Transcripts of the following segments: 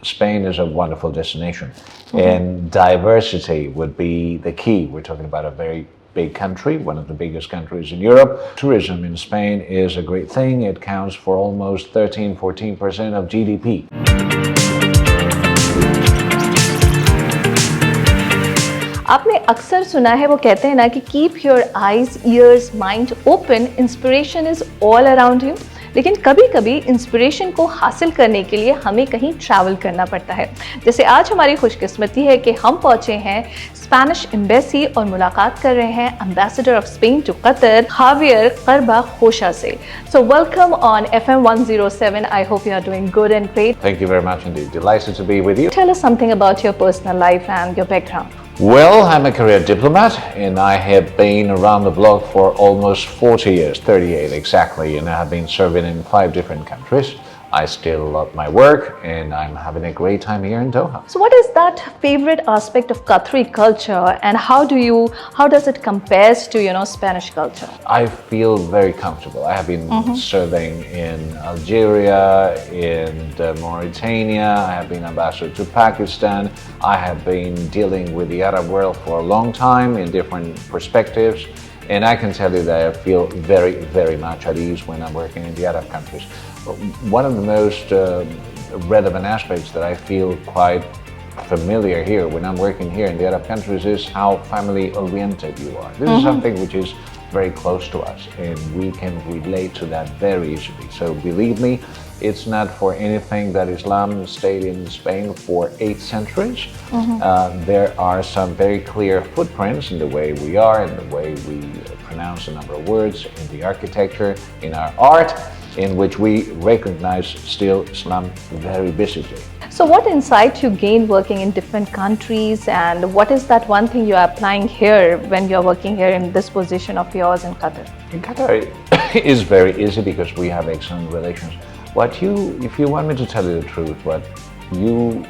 Spain is a wonderful destination, and diversity would be the key. We're talking about a very big country, one of the biggest countries in Europe. Tourism in Spain is a great thing. It counts for almost 13-14% of GDP. आपने अक्सर सुना है, वो कहते हैं ना कि keep your eyes years mind open, inspiration is all around you. लेकिन कभी कभी इंस्पिरेशन को हासिल करने के लिए हमें कहीं ट्रैवल करना पड़ता है। जैसे आज हमारी खुशकिस्मती है कि हम पहुंचे हैं स्पेनिश एम्बेसी और मुलाकात कर रहे हैं ambassador of Spain to Qatar Javier Carbajosa से। So welcome on FM 107। I hope you are doing good and great. Thank you very much indeed. Delighted to be with you. Tell us something about your personal life and your background. Well, I'm a career diplomat, and I have been around the block for almost 40 years, 38 exactly, and I have been serving in 5 different countries. I still love my work, and I'm having a great time here in Doha. So what is that favorite aspect of Qatari culture, and how does it compares to, Spanish culture? I feel very comfortable. I have been serving in Algeria, in Mauritania. I have been ambassador to Pakistan. I have been dealing with the Arab world for a long time in different perspectives. And I can tell you that I feel very, very much at ease when I'm working in the Arab countries. One of the most relevant aspects that I feel quite familiar here when I'm working here in the Arab countries is how family oriented you are. This is something which is very close to us, and we can relate to that very easily. So believe me, it's not for anything that Islam stayed in Spain for 8 centuries. There are some very clear footprints in the way we are, in the way we pronounce a number of words, in the architecture, in our art, in which we recognize still Islam very visibly. So what insight you gain working in different countries, and what is that one thing you are applying here when you are working here in this position of yours in Qatar? In Qatar, it is very easy because we have excellent relations. If you want me to tell you the truth, what you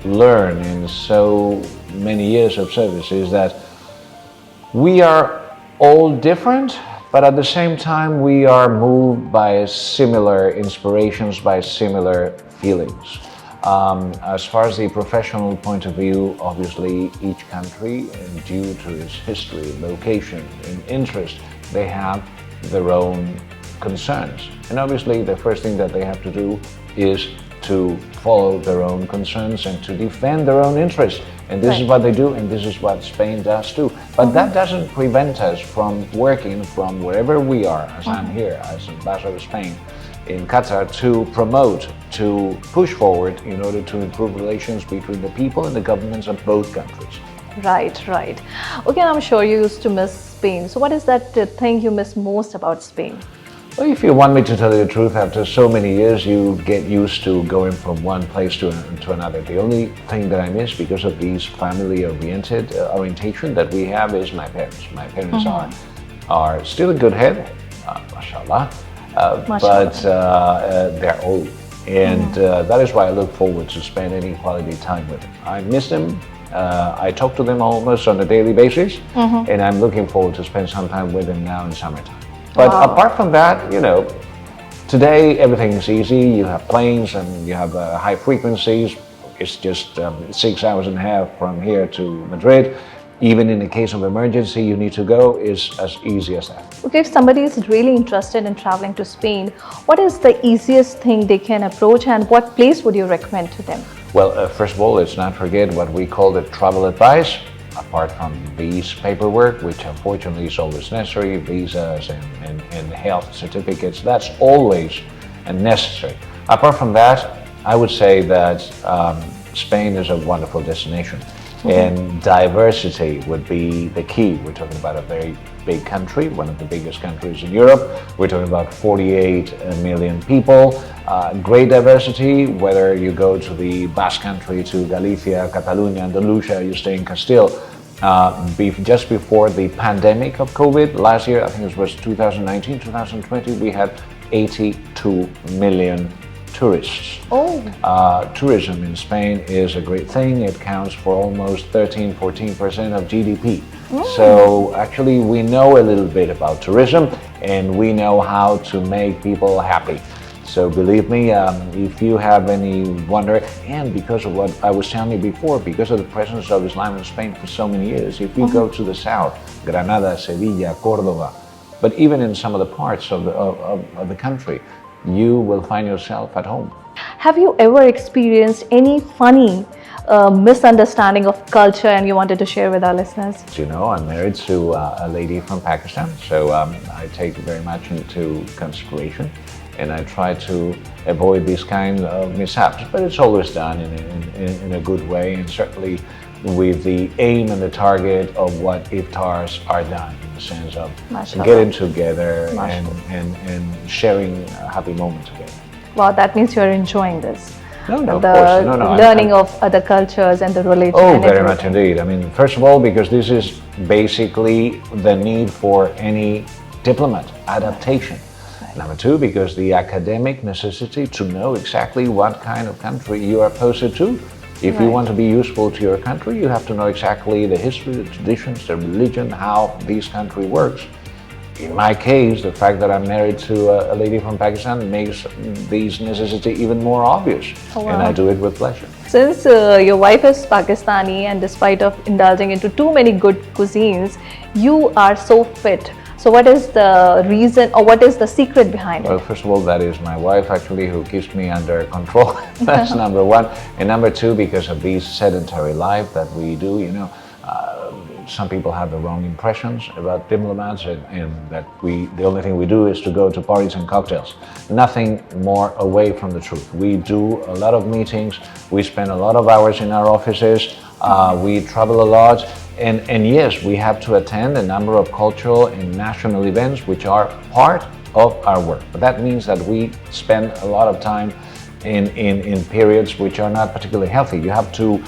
learn in so many years of service is that we are all different, but at the same time we are moved by similar inspirations, by similar feelings. As far as the professional point of view, obviously each country, due to its history, location, and interest, they have their own concerns. And obviously the first thing that they have to do is to follow their own concerns and to defend their own interests. And this is what they do, and this is what Spain does too. But that doesn't prevent us from working from wherever we are, as I'm here as Ambassador of Spain in Qatar, to promote, to push forward in order to improve relations between the people and the governments of both countries. Right. Okay, I'm sure you used to miss Spain. So what is that thing you miss most about Spain? Well, if you want me to tell you the truth, after so many years, you get used to going from one place to another. The only thing that I miss because of these family-oriented orientation that we have is my parents. My parents are still in good health, mashallah, but they're old. And that is why I look forward to spend any quality time with them. I miss them. I talk to them almost on a daily basis, and I'm looking forward to spend some time with them now in summertime. But apart from that, today everything is easy. You have planes and you have high frequencies. It's just 6 hours and a half from here to Madrid. Even in the case of emergency, you need to go, is as easy as that. Okay, if somebody is really interested in traveling to Spain, what is the easiest thing they can approach, and what place would you recommend to them? Well, first of all, let's not forget what we call the travel advice. Apart from these paperwork, which unfortunately is always necessary, visas and health certificates, that's always necessary. Apart from that, I would say that Spain is a wonderful destination, and diversity would be the key. We're talking about a very big country, one of the biggest countries in Europe. We're talking about 48 million people. Great diversity, whether you go to the Basque Country, to Galicia, Catalonia, Andalusia, you stay in Castile. Just before the pandemic of COVID, last year, I think it was 2019, 2020, we had 82 million tourists. Tourism in Spain is a great thing. It counts for almost 13-14% of GDP. So actually we know a little bit about tourism, and we know how to make people happy. So believe me, if you have any wonder, and because of what I was telling you before, because of the presence of Islam in Spain for so many years, if you go to the south, Granada, Sevilla, Córdoba, but even in some of the parts of the country, you will find yourself at home. Have you ever experienced any funny misunderstanding of culture and you wanted to share with our listeners? You know, I'm married to a lady from Pakistan, so I take very much into consideration, and I try to avoid these kinds of mishaps, but it's always done in a good way, and certainly with the aim and the target of what iftars are done, in the sense of Mashallah. getting together and sharing a happy moment together. Wow, that means you're enjoying this. No, of The course. learning of other cultures and the religion. Oh, and very everything. much indeed. I mean, first of all, because this is basically the need for any diplomat, adaptation. Number two, because the academic necessity to know exactly what kind of country you are posted to. If you want to be useful to your country, you have to know exactly the history, the traditions, the religion, how this country works. In my case, the fact that I'm married to a lady from Pakistan makes these necessity even more obvious, and I do it with pleasure. Since your wife is Pakistani, and despite of indulging into too many good cuisines, you are so fit. So what is the reason, or what is the secret behind Well, it? first of all, that is my wife actually who keeps me under control. That's number one. And number two, because of this sedentary life that we do, you know, some people have the wrong impressions about diplomats, and that the only thing we do is to go to parties and cocktails. Nothing more away from the truth. We do a lot of meetings, we spend a lot of hours in our offices, we travel a lot, and yes, we have to attend a number of cultural and national events which are part of our work. But that means that we spend a lot of time in periods which are not particularly healthy. You have to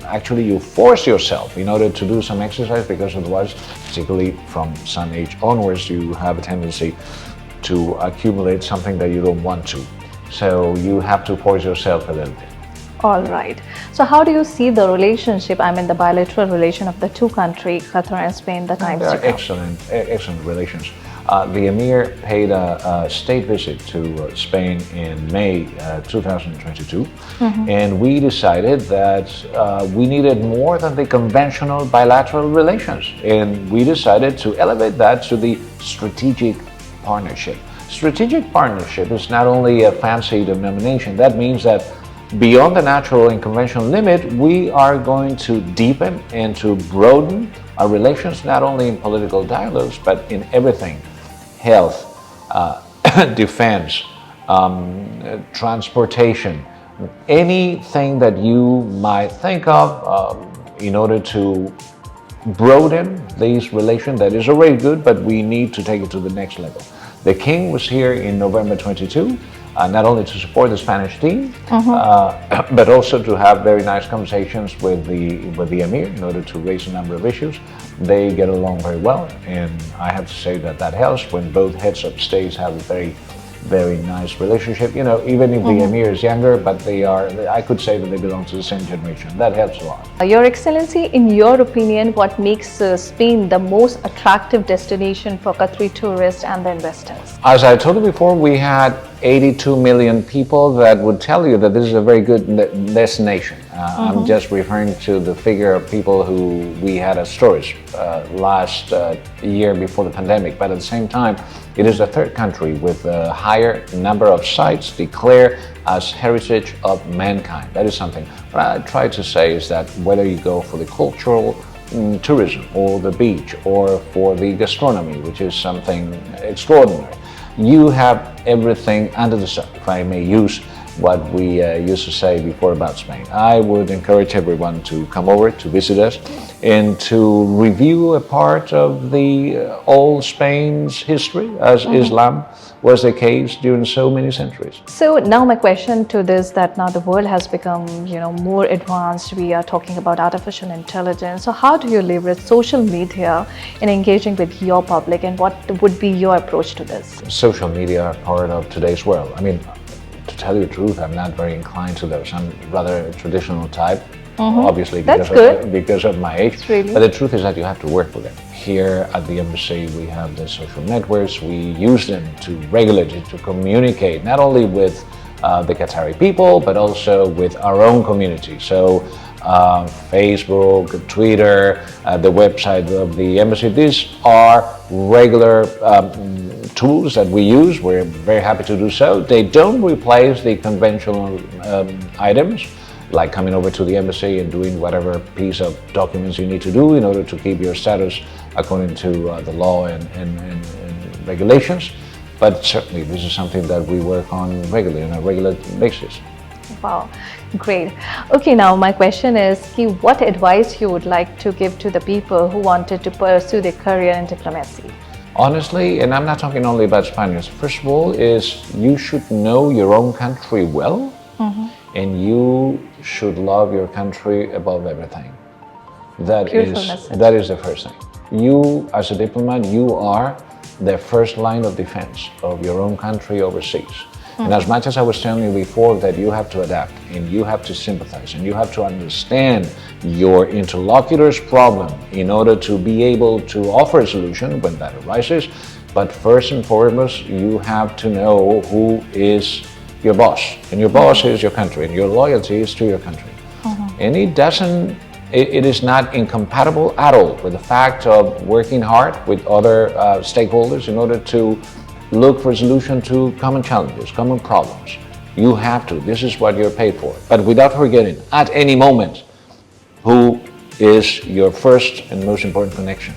actually you force yourself in order to do some exercise, because otherwise, particularly from some age onwards, you have a tendency to accumulate something that you don't want to. So you have to force yourself a little bit. All right. So how do you see the relationship, I mean the bilateral relation of the two countries, Qatar and Spain, the times They to are come? excellent relations. The Emir paid a state visit to Spain in May 2022, and we decided that we needed more than the conventional bilateral relations, and we decided to elevate that to the strategic partnership. Strategic partnership is not only a fancy denomination. That means that beyond the natural and conventional limit, we are going to deepen and to broaden our relations, not only in political dialogues, but in everything: health, defense, transportation, anything that you might think of in order to broaden these relations. That is already good, but we need to take it to the next level. The King was here in November 22, not only to support the Spanish team, but also to have very nice conversations with the Emir in order to raise a number of issues. They get along very well, and I have to say that that helps when both heads of states have a very nice relationship. You know, even if the Emir is younger, but I could say that they belong to the same generation. That helps a lot. Your Excellency, in your opinion, what makes Spain the most attractive destination for Qatari tourists and the investors? As I told you before, we had 82 million people that would tell you that this is a very good destination. I'm just referring to the figure of people who we had as tourists last year before the pandemic. But at the same time, it is the third country with a higher number of sites declared as heritage of mankind. That is something. What I try to say is that whether you go for the cultural tourism or the beach or for the gastronomy, which is something extraordinary, you have everything under the sun, if I may use what we used to say before about Spain. I would encourage everyone to come over to visit us and to review a part of the old Spain's history, as Islam was the case during so many centuries. So now my question to this, that now the world has become, more advanced. We are talking about artificial intelligence. So how do you leverage social media in engaging with your public, and what would be your approach to this? Social media are part of today's world. I mean, to tell you the truth, I'm not very inclined to those. I'm rather a traditional type. obviously That's because of my age. Really. But the truth is that you have to work with them. Here at the embassy, we have the social networks. We use them to regularly to communicate not only with the Qatari people, but also with our own community. So Facebook, Twitter, the website of the embassy. These are regular tools that we use. We're very happy to do so. They don't replace the conventional items, like coming over to the embassy and doing whatever piece of documents you need to do in order to keep your status according to the law and regulations. But certainly this is something that we work on regularly, on a regular basis. Wow, great. Okay, now my question is, what advice you would like to give to the people who wanted to pursue their career in diplomacy? Honestly, and I'm not talking only about Spaniards, first of all is you should know your own country well, and you should love your country above everything. That is the first thing. You, as a diplomat, you are the first line of defense of your own country overseas. And as much as I was telling you before that you have to adapt and you have to sympathize and you have to understand your interlocutor's problem in order to be able to offer a solution when that arises, but first and foremost, you have to know who is your boss. And your boss is your country, and your loyalty is to your country. And it is not incompatible at all with the fact of working hard with other stakeholders in order to look for a solution to common challenges, common problems. You have to. This is what you're paid for. But without forgetting, at any moment, who is your first and most important connection.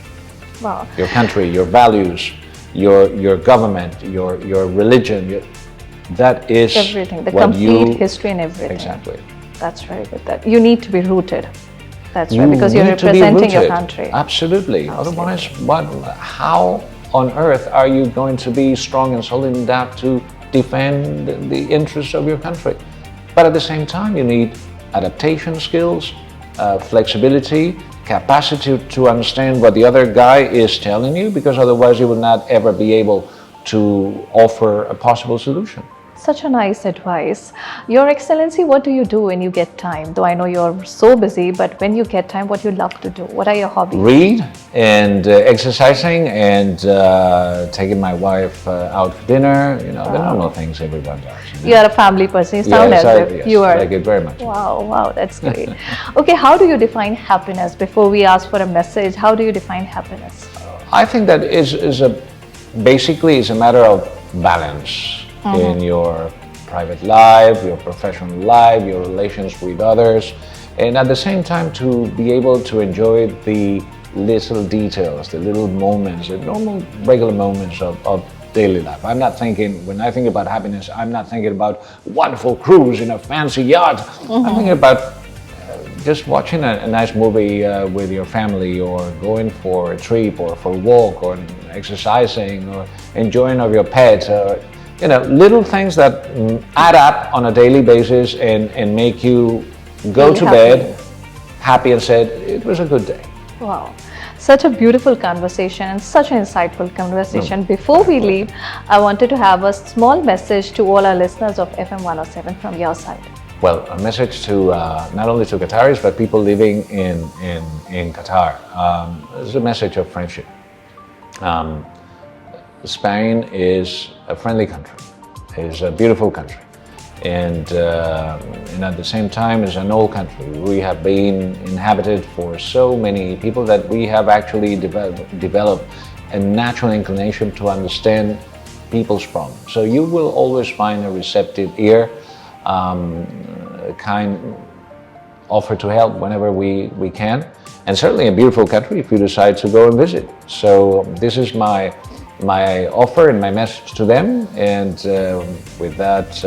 Wow. Your country, your values, your government, your religion. That is everything. The complete history and everything. Exactly. That's very good. That you need to be rooted. That's right, because you're representing your country. Absolutely. Otherwise, how on earth are you going to be strong and solid enough to defend the interests of your country? But at the same time, you need adaptation skills, flexibility, capacity to understand what the other guy is telling you, because otherwise you will not ever be able to offer a possible solution. Such a nice advice. Your Excellency, what do you do when you get time? Though I know you're so busy, but when you get time, what you love to do? What are your hobbies? Read and exercising and taking my wife out for dinner. You know, the normal things everyone does. You know? You are a family person. You sound as if you are. I like it very much. Wow, that's great. Okay, how do you define happiness? Before we ask for a message, how do you define happiness? I think that basically it's a matter of balance. In your private life, your professional life, your relations with others, and at the same time to be able to enjoy the little details, the little moments, the normal, regular moments of daily life. I'm not thinking, when I think about happiness, I'm not thinking about wonderful cruise in a fancy yacht. I'm thinking about just watching a nice movie with your family, or going for a trip, or for a walk, or exercising, or enjoying of your pets, or little things that add up on a daily basis and make you go to bed happy and said, it was a good day. Wow. Such a beautiful conversation and such an insightful conversation. Before we leave, I wanted to have a small message to all our listeners of FM 107 from your side. Well, a message to not only to Qataris, but people living in Qatar. This is a message of friendship. Spain is a friendly country, is a beautiful country, and at the same time is an old country. We have been inhabited for so many people that we have actually developed a natural inclination to understand people's problems. So you will always find a receptive ear, a kind offer to help whenever we can, and certainly a beautiful country if you decide to go and visit. So this is my offer and my message to them, and with that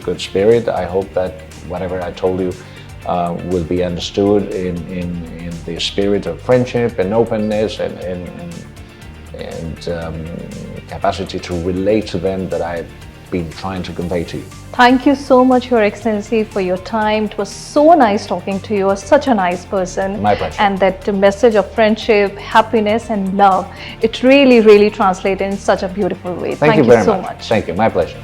good spirit, I hope that whatever I told you will be understood in the spirit of friendship and openness and capacity to relate to them that I've been trying to convey to you. Thank you so much, Your Excellency, for your time. It was so nice talking to you. You're such a nice person. My pleasure. And that message of friendship, happiness and love, it really, really translated in such a beautiful way. Thank you very so much. Thank you. My pleasure.